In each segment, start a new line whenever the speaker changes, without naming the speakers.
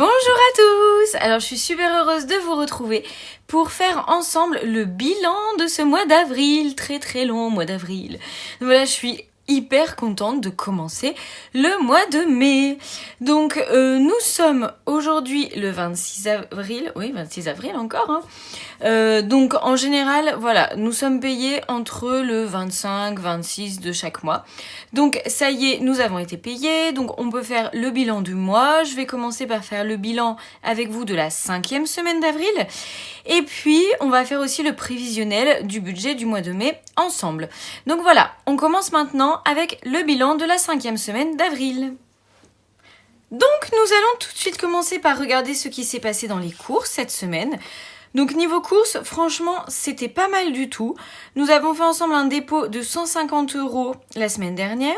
Bonjour à tous! Alors je suis super heureuse de vous retrouver pour faire ensemble le bilan de ce mois d'avril, très long mois d'avril. Voilà, je suis hyper contente de commencer le mois de mai. Donc nous sommes aujourd'hui le 26 avril, oui 26 avril encore, hein. Donc en général, voilà, nous sommes payés entre le 25, 26 de chaque mois. Donc ça y est, nous avons été payés, donc on peut faire le bilan du mois. Je vais commencer par faire le bilan avec vous de la 5e semaine d'avril. Et puis on va faire aussi le prévisionnel du budget du mois de mai ensemble. Donc voilà, on commence maintenant avec le bilan de la 5e semaine d'avril. Donc nous allons tout de suite commencer par regarder ce qui s'est passé dans les courses cette semaine. Donc niveau courses, franchement, c'était pas mal du tout. Nous avons fait ensemble un dépôt de 150 € la semaine dernière.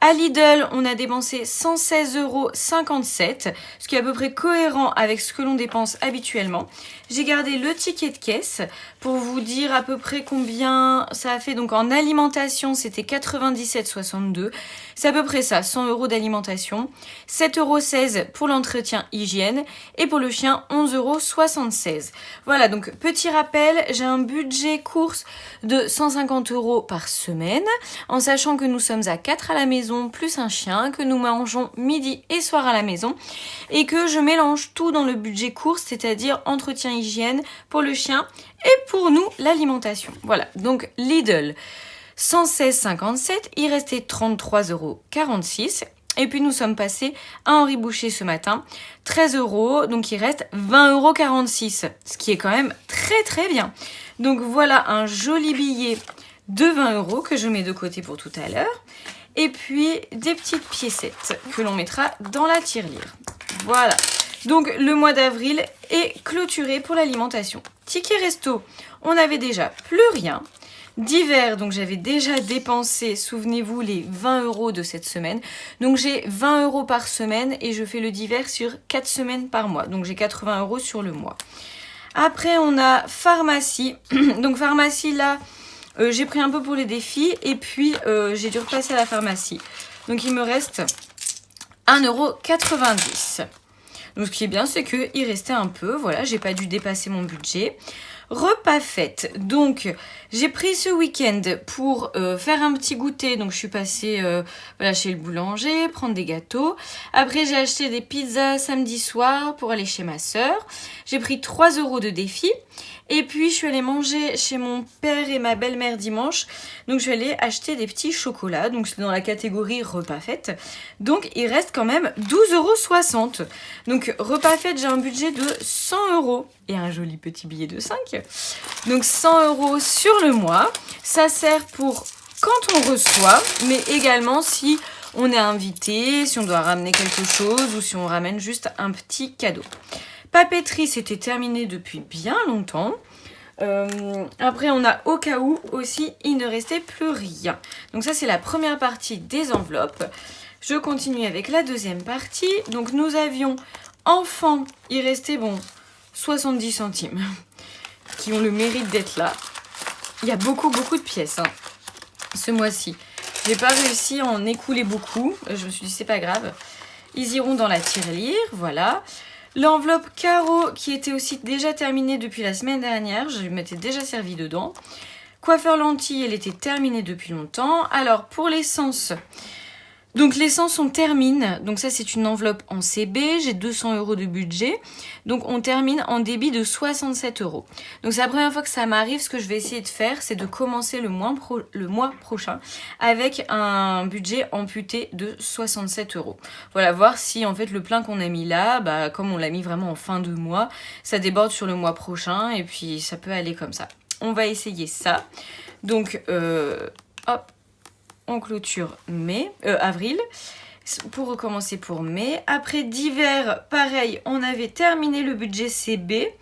À Lidl, on a dépensé 116,57 €, ce qui est à peu près cohérent avec ce que l'on dépense habituellement. J'ai gardé le ticket de caisse pour vous dire à peu près combien ça a fait. Donc en alimentation, c'était 97,62 €. C'est à peu près ça, 100 € d'alimentation. 7,16 € pour l'entretien hygiène. Et pour le chien, 11,76 €. Voilà, donc petit rappel, j'ai un budget course de 150 € par semaine, en sachant que nous sommes à 4 à la maison, plus un chien, que nous mangeons midi et soir à la maison, et que je mélange tout dans le budget course, c'est-à-dire entretien hygiène pour le chien et pour nous l'alimentation. Voilà, donc Lidl 116,57 €, il restait 33,46 €. Et puis nous sommes passés à Henri Boucher ce matin, 13 €, donc il reste 20,46 €, ce qui est quand même très bien. Donc voilà un joli billet de 20 € que je mets de côté pour tout à l'heure. Et puis des petites piécettes que l'on mettra dans la tirelire. Voilà, donc le mois d'avril est clôturé pour l'alimentation. Ticket resto, on n'avait déjà plus rien. Divers, donc j'avais déjà dépensé, souvenez-vous, les 20 € de cette semaine. Donc j'ai 20 € par semaine et je fais le divers sur 4 semaines par mois. Donc j'ai 80 € sur le mois. Après, on a pharmacie. Donc pharmacie, là, j'ai pris un peu pour les défis et puis j'ai dû repasser à la pharmacie. Donc il me reste 1,90 €. Donc ce qui est bien, c'est qu'il restait un peu. Voilà, j'ai pas dû dépasser mon budget. Repas fête, donc j'ai pris ce week-end pour faire un petit goûter, donc je suis passée voilà, chez le boulanger, prendre des gâteaux. Après j'ai acheté des pizzas samedi soir pour aller chez ma sœur. J'ai pris 3 € de défi. Et puis je suis allée manger chez mon père et ma belle-mère dimanche. Donc je suis allée acheter des petits chocolats. Donc c'est dans la catégorie repas fête. Donc il reste quand même 12,60 €. Donc repas fête, j'ai un budget de 100 €. Et un joli petit billet de 5. Donc 100 € sur le mois. Ça sert pour quand on reçoit, mais également si on est invité, si on doit ramener quelque chose ou si on ramène juste un petit cadeau. Papeterie, c'était terminé depuis bien longtemps. Après, on a au cas où aussi, il ne restait plus rien. Donc ça, c'est la première partie des enveloppes. Je continue avec la deuxième partie. Donc nous avions enfants, il restait 70 centimes qui ont le mérite d'être là. Il y a beaucoup de pièces ce mois-ci. J'ai pas réussi à en écouler beaucoup. Je me suis dit, c'est pas grave. Ils iront dans la tirelire, voilà. L'enveloppe carreau qui était aussi déjà terminée depuis la semaine dernière, je m'étais déjà servi dedans. Coiffeur lentille, elle était terminée depuis longtemps. Alors pour l'essence, donc l'essence on termine, donc ça c'est une enveloppe en CB, j'ai 200 € de budget, donc on termine en débit de 67 €. Donc c'est la première fois que ça m'arrive, ce que je vais essayer de faire, c'est de commencer le mois prochain avec un budget amputé de 67 €. Voilà, voir si en fait le plein qu'on a mis là, comme on l'a mis vraiment en fin de mois, ça déborde sur le mois prochain et puis ça peut aller comme ça. On va essayer ça. Donc hop. On clôture avril pour recommencer pour mai. Après divers, pareil, on avait terminé le budget CB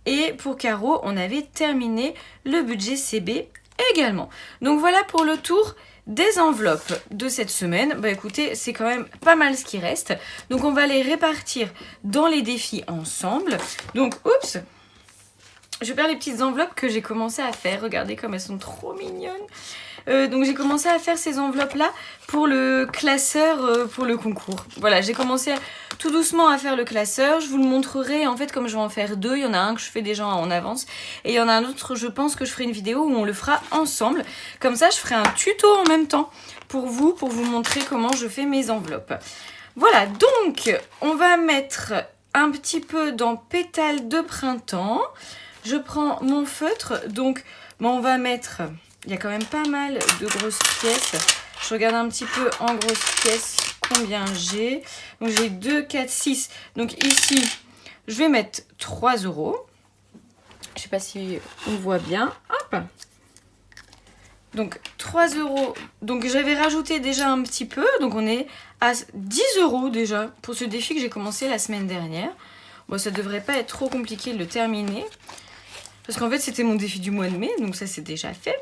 et pour Caro, on avait terminé le budget CB également. Donc voilà pour le tour des enveloppes de cette semaine. Écoutez, c'est quand même pas mal ce qui reste. Donc on va les répartir dans les défis ensemble. Donc, oups, je perds les petites enveloppes que j'ai commencé à faire. Regardez comme elles sont trop mignonnes. Donc j'ai commencé à faire ces enveloppes-là pour le classeur, pour le concours. Voilà, j'ai commencé tout doucement à faire le classeur. Je vous le montrerai, en fait, comme je vais en faire deux. Il y en a un que je fais déjà en avance. Et il y en a un autre, je pense que je ferai une vidéo où on le fera ensemble. Comme ça, je ferai un tuto en même temps pour vous montrer comment je fais mes enveloppes. Voilà, donc on va mettre un petit peu dans pétales de printemps. Je prends mon feutre, donc on va mettre, il y a quand même pas mal de grosses pièces. Je regarde un petit peu en grosses pièces combien j'ai. Donc j'ai 2, 4, 6. Donc ici, je vais mettre 3 €. Je sais pas si on voit bien. Hop. Donc 3 €. Donc j'avais rajouté déjà un petit peu. Donc on est à 10 € déjà pour ce défi que j'ai commencé la semaine dernière. Bon, ça devrait pas être trop compliqué de le terminer. Parce qu'en fait, c'était mon défi du mois de mai. Donc ça, c'est déjà fait.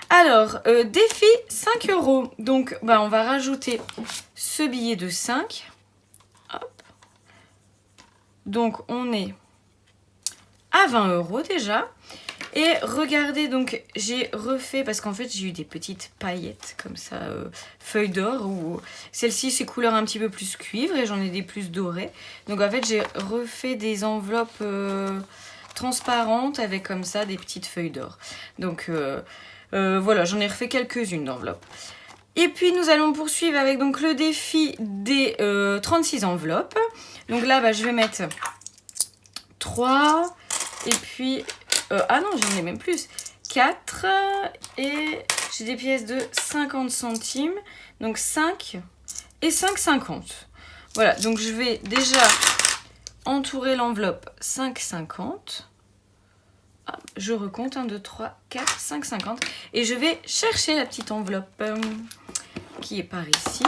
Alors, défi 5 €. Donc, on va rajouter ce billet de 5. Hop. Donc, on est à 20 € déjà. Et regardez, donc j'ai refait, parce qu'en fait j'ai eu des petites paillettes comme ça, feuilles d'or, ou celle-ci c'est couleur un petit peu plus cuivre et j'en ai des plus dorées. Donc en fait j'ai refait des enveloppes transparentes avec comme ça des petites feuilles d'or. Donc voilà, j'en ai refait quelques-unes d'enveloppes. Et puis nous allons poursuivre avec donc le défi des 36 enveloppes. Donc là je vais mettre 3 et puis... ah non, j'en ai même plus. 4 et j'ai des pièces de 50 centimes. Donc 5 et 5,50. Voilà, donc je vais déjà entourer l'enveloppe 5,50. Je recompte 1, 2, 3, 4, 5,50. Et je vais chercher la petite enveloppe qui est par ici.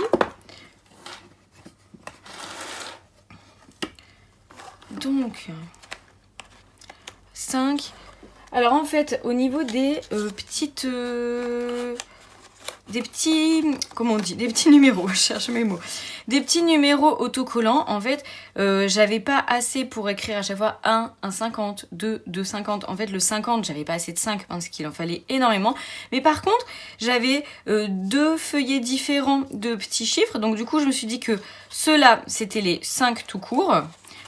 Donc 5. Alors en fait, au niveau des comment on dit, des petits numéros, je cherche mes mots. Des petits numéros autocollants, en fait, j'avais pas assez pour écrire à chaque fois 1, 50, 2, 50. En fait, le 50, j'avais pas assez de 5 parce qu'il en fallait énormément. Mais par contre, j'avais 2 feuillets différents de petits chiffres. Donc du coup, je me suis dit que ceux-là, c'était les 5 tout court.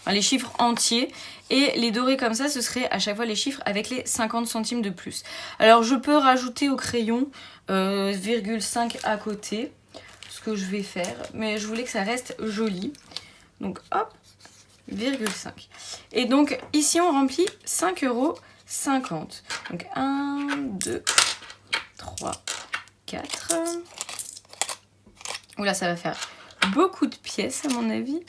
Les chiffres entiers, et les dorés comme ça, ce serait à chaque fois les chiffres avec les 50 centimes de plus. Alors je peux rajouter au crayon 0,5 à côté, ce que je vais faire, mais je voulais que ça reste joli. Donc hop, 0,5. Et donc ici on remplit 5,50 €. Donc 1, 2, 3, 4. Oula, ça va faire beaucoup de pièces à mon avis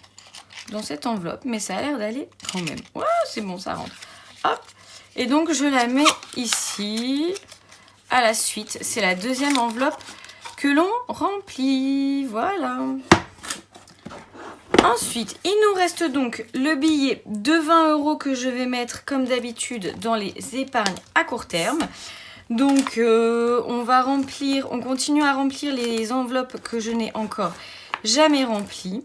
dans cette enveloppe, mais ça a l'air d'aller quand même. Ouais, c'est bon, ça rentre. Hop. Et donc, je la mets ici. À la suite, c'est la deuxième enveloppe que l'on remplit. Voilà. Ensuite, il nous reste donc le billet de 20 € que je vais mettre, comme d'habitude, dans les épargnes à court terme. Donc, on continue à remplir les enveloppes que je n'ai encore jamais remplies.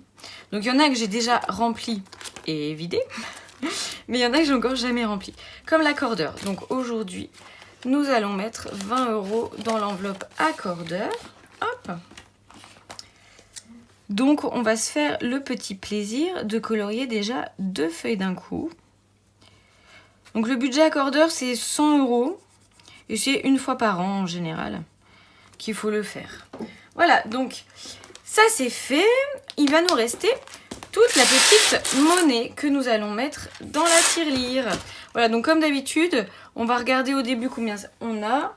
Donc, il y en a que j'ai déjà rempli et vidé, mais il y en a que j'ai encore jamais rempli, comme l'accordeur. Donc, aujourd'hui, nous allons mettre 20 € dans l'enveloppe accordeur. Hop. Donc, on va se faire le petit plaisir de colorier déjà 2 feuilles d'un coup. Donc, le budget accordeur, c'est 100 € et c'est une fois par an en général qu'il faut le faire. Voilà, donc... ça c'est fait, il va nous rester toute la petite monnaie que nous allons mettre dans la tirelire. Voilà, donc comme d'habitude, on va regarder au début combien on a.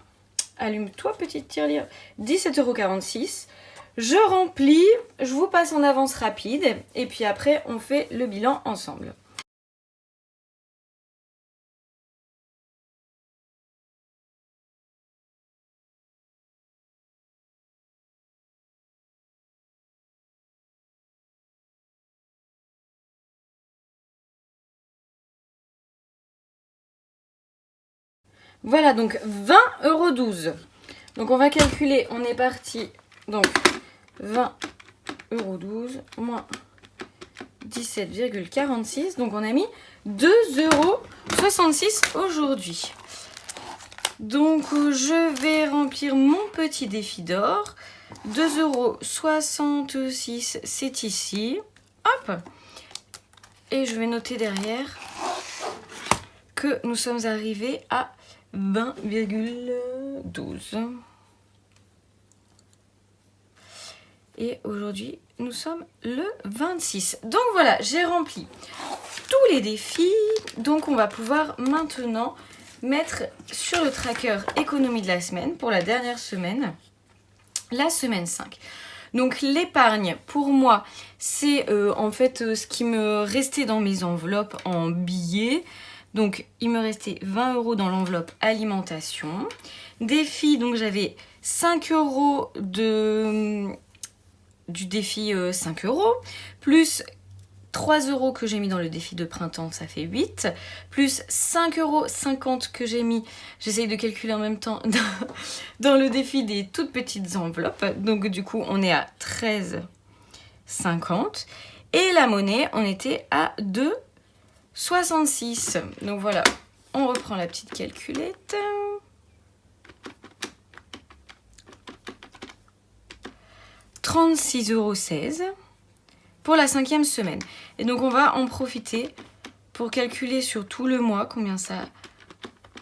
Allume-toi petite tirelire, 17,46 €. Je remplis, je vous passe en avance rapide et puis après on fait le bilan ensemble. Voilà, donc 20,12 €. Donc on va calculer, on est parti, donc 20,12 € moins 17,46 €. Donc on a mis 2,66 € aujourd'hui. Donc je vais remplir mon petit défi d'or. 2,66 €, c'est ici. Hop. Et je vais noter derrière que nous sommes arrivés à 20,12. Et aujourd'hui, nous sommes le 26. Donc voilà, j'ai rempli tous les défis. Donc on va pouvoir maintenant mettre sur le tracker économie de la semaine pour la dernière semaine, la semaine 5. Donc l'épargne, pour moi, c'est en fait ce qui me restait dans mes enveloppes en billets. Donc il me restait 20 € dans l'enveloppe alimentation. Défi, donc j'avais 5 € du défi 5 €, plus 3 € que j'ai mis dans le défi de printemps, ça fait 8, plus 5,50 € que j'ai mis, j'essaye de calculer en même temps, dans le défi des toutes petites enveloppes. Donc du coup, on est à 13,50. Et la monnaie, on était à 2,66. Donc voilà, on reprend la petite calculette. 36,16 € pour la 5e semaine. Et donc on va en profiter pour calculer sur tout le mois combien ça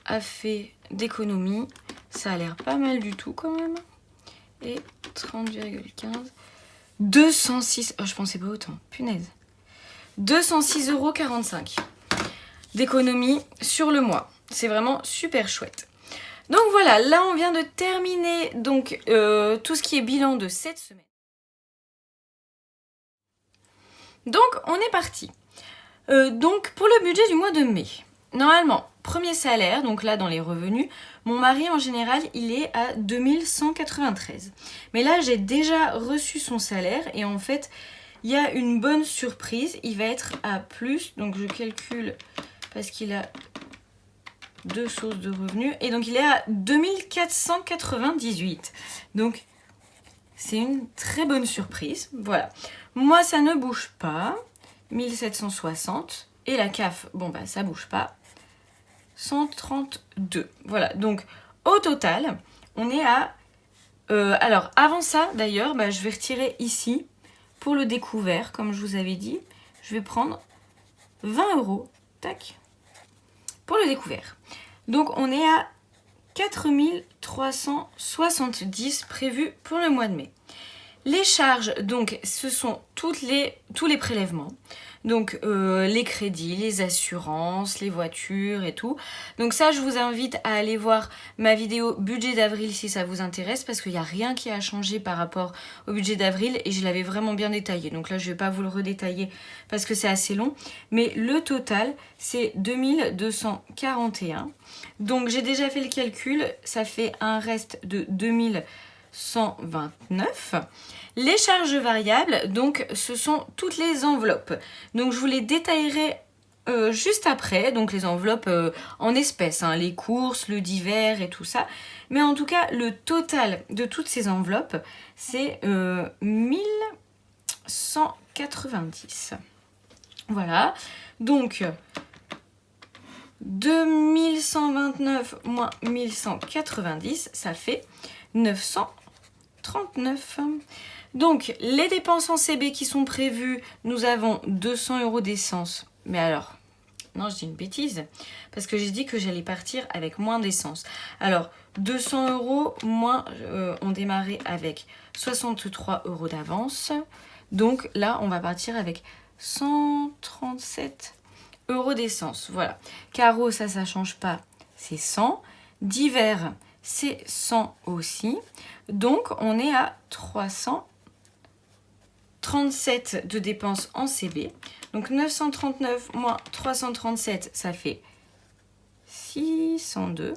a fait d'économie. Ça a l'air pas mal du tout quand même. Et 30,15. 206. Oh, je pensais pas autant. Punaise. 206,45 € d'économie sur le mois. C'est vraiment super chouette. Donc voilà, là on vient de terminer donc tout ce qui est bilan de cette semaine. Donc on est parti. Donc pour le budget du mois de mai, normalement, premier salaire, donc là dans les revenus, mon mari en général il est à 2193. Mais là j'ai déjà reçu son salaire et en fait il y a une bonne surprise, il va être à plus, donc je calcule parce qu'il a deux sources de revenus et donc il est à 2498. Donc c'est une très bonne surprise, voilà. Moi, ça ne bouge pas. 1760. Et la CAF, bon, bah, ça bouge pas. 132. Voilà, donc, au total, on est à... alors, avant ça, d'ailleurs, bah, je vais retirer ici, pour le découvert, comme je vous avais dit. Je vais prendre 20 €. Tac. Pour le découvert. Donc, on est à 4370 prévus pour le mois de mai. Les charges, donc, ce sont tous les prélèvements. Donc, les crédits, les assurances, les voitures et tout. Donc ça, je vous invite à aller voir ma vidéo budget d'avril si ça vous intéresse parce qu'il n'y a rien qui a changé par rapport au budget d'avril et je l'avais vraiment bien détaillé. Donc là, je ne vais pas vous le redétailler parce que c'est assez long. Mais le total, c'est 2241. Donc, j'ai déjà fait le calcul. Ça fait un reste de 2129. Les charges variables, donc ce sont toutes les enveloppes. Donc je vous les détaillerai juste après, donc les enveloppes en espèces, hein, les courses, le divers et tout ça. Mais en tout cas, le total de toutes ces enveloppes, c'est 1190. Voilà, donc 2129 moins 1190, ça fait 939. Donc, les dépenses en CB qui sont prévues, nous avons 200 € d'essence. Mais alors, non, je dis une bêtise, parce que j'ai dit que j'allais partir avec moins d'essence. Alors, 200 € moins, on démarrait avec 63 € d'avance. Donc là, on va partir avec 137 € d'essence. Voilà. Carreau, ça change pas, c'est 100. Divers, c'est 100 aussi. Donc, on est à 337 de dépenses en CB. Donc, 939 moins 337, ça fait 602.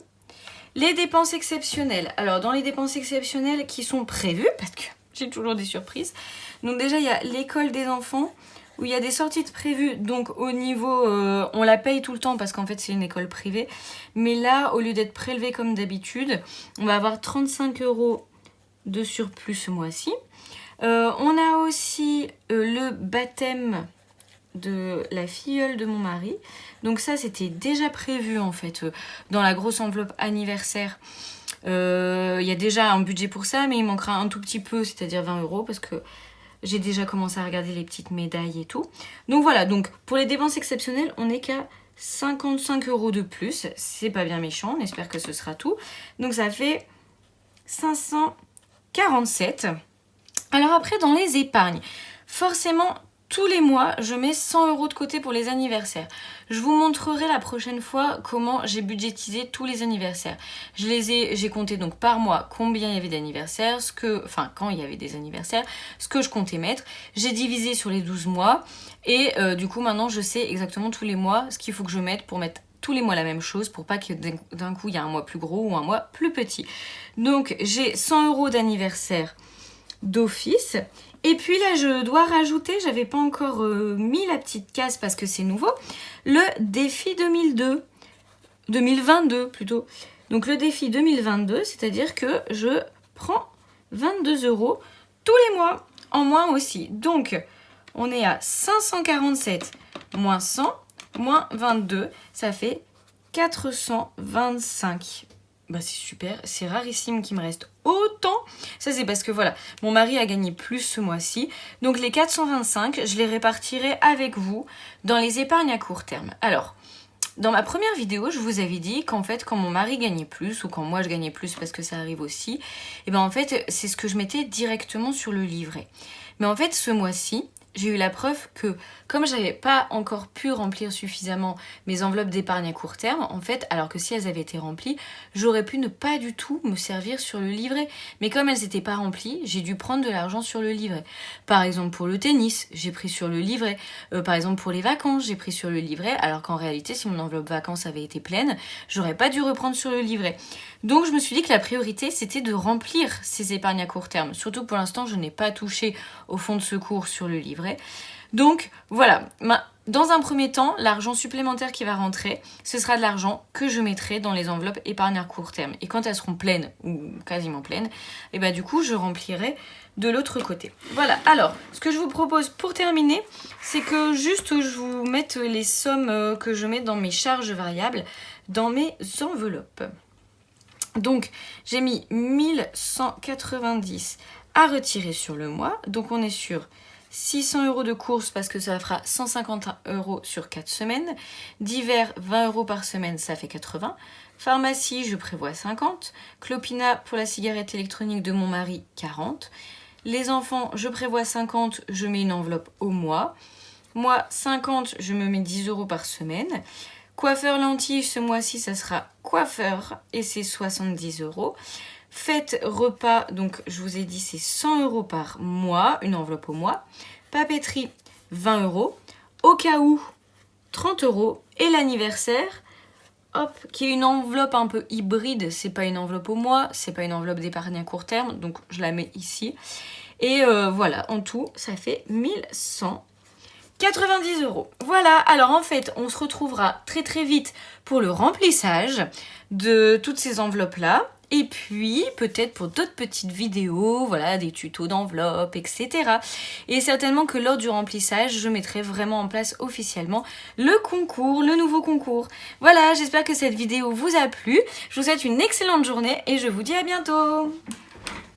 Les dépenses exceptionnelles. Alors, dans les dépenses exceptionnelles qui sont prévues, parce que j'ai toujours des surprises. Donc, déjà, il y a l'école des enfants où il y a des sorties de prévues. Donc, au niveau, on la paye tout le temps parce qu'en fait, c'est une école privée. Mais là, au lieu d'être prélevé comme d'habitude, on va avoir 35 € de surplus ce mois-ci. On a aussi le baptême de la filleule de mon mari. Donc ça, c'était déjà prévu en fait dans la grosse enveloppe anniversaire. Il y a déjà un budget pour ça, mais il manquera un tout petit peu, c'est-à-dire 20 € parce que j'ai déjà commencé à regarder les petites médailles et tout. Donc voilà, donc pour les dépenses exceptionnelles, on n'est qu'à 55 € de plus. C'est pas bien méchant, on espère que ce sera tout. Donc ça fait 547. Alors après, dans les épargnes, forcément, tous les mois, je mets 100 € de côté pour les anniversaires. Je vous montrerai la prochaine fois comment j'ai budgétisé tous les anniversaires. J'ai compté donc par mois combien il y avait d'anniversaires, quand il y avait des anniversaires, ce que je comptais mettre. J'ai divisé sur les 12 mois et du coup maintenant je sais exactement tous les mois ce qu'il faut que je mette pour mettre tous les mois la même chose pour pas que d'un coup il y a un mois plus gros ou un mois plus petit. Donc j'ai 100 € d'anniversaire d'office. Et puis là, je dois rajouter, j'avais pas encore mis la petite case parce que c'est nouveau, le défi 2022 plutôt. Donc le défi 2022, c'est-à-dire que je prends 22 € tous les mois, en moins aussi. Donc, on est à 547 moins 100 moins 22, ça fait 425. Bah c'est super, c'est rarissime qu'il me reste autant. Ça c'est parce que voilà, mon mari a gagné plus ce mois-ci. Donc les 425, je les répartirai avec vous dans les épargnes à court terme. Alors, dans ma première vidéo, je vous avais dit qu'en fait, quand mon mari gagnait plus ou quand moi je gagnais plus parce que ça arrive aussi, et ben en fait, c'est ce que je mettais directement sur le livret. Mais en fait, ce mois-ci, j'ai eu la preuve que comme j'avais pas encore pu remplir suffisamment mes enveloppes d'épargne à court terme, en fait, alors que si elles avaient été remplies, j'aurais pu ne pas du tout me servir sur le livret. Mais comme elles n'étaient pas remplies, j'ai dû prendre de l'argent sur le livret. Par exemple pour le tennis, j'ai pris sur le livret. Par exemple pour les vacances, j'ai pris sur le livret, alors qu'en réalité, si mon enveloppe vacances avait été pleine, j'aurais pas dû reprendre sur le livret. Donc je me suis dit que la priorité, c'était de remplir ces épargnes à court terme. Surtout que pour l'instant, je n'ai pas touché au fonds de secours sur le livret. Donc voilà, dans un premier temps, l'argent supplémentaire qui va rentrer, ce sera de l'argent que je mettrai dans les enveloppes épargne à court terme. Et quand elles seront pleines, ou quasiment pleines, et bah du coup je remplirai de l'autre côté. Voilà, alors ce que je vous propose pour terminer, c'est que juste je vous mette les sommes que je mets dans mes charges variables, dans mes enveloppes. Donc j'ai mis 1190 à retirer sur le mois, donc on est sur 600 € de courses parce que ça fera 150 € sur 4 semaines. Divers, 20 € par semaine, ça fait 80. Pharmacie, je prévois 50. Clopina pour la cigarette électronique de mon mari, 40. Les enfants, je prévois 50, je mets une enveloppe au mois. Moi, 50, je me mets 10 € par semaine. Coiffeur lentille, ce mois-ci, ça sera coiffeur et c'est 70 €. Fête repas, donc je vous ai dit c'est 100 € par mois, une enveloppe au mois. Papeterie, 20 €. Au cas où, 30 €. Et l'anniversaire, hop, qui est une enveloppe un peu hybride. C'est pas une enveloppe au mois, c'est pas une enveloppe d'épargne à court terme, donc je la mets ici. Et voilà, en tout, ça fait 1190 €. Voilà, alors en fait, on se retrouvera très très vite pour le remplissage de toutes ces enveloppes-là. Et puis, peut-être pour d'autres petites vidéos, voilà, des tutos d'enveloppe, etc. Et certainement que lors du remplissage, je mettrai vraiment en place officiellement le concours, le nouveau concours. Voilà, j'espère que cette vidéo vous a plu. Je vous souhaite une excellente journée et je vous dis à bientôt.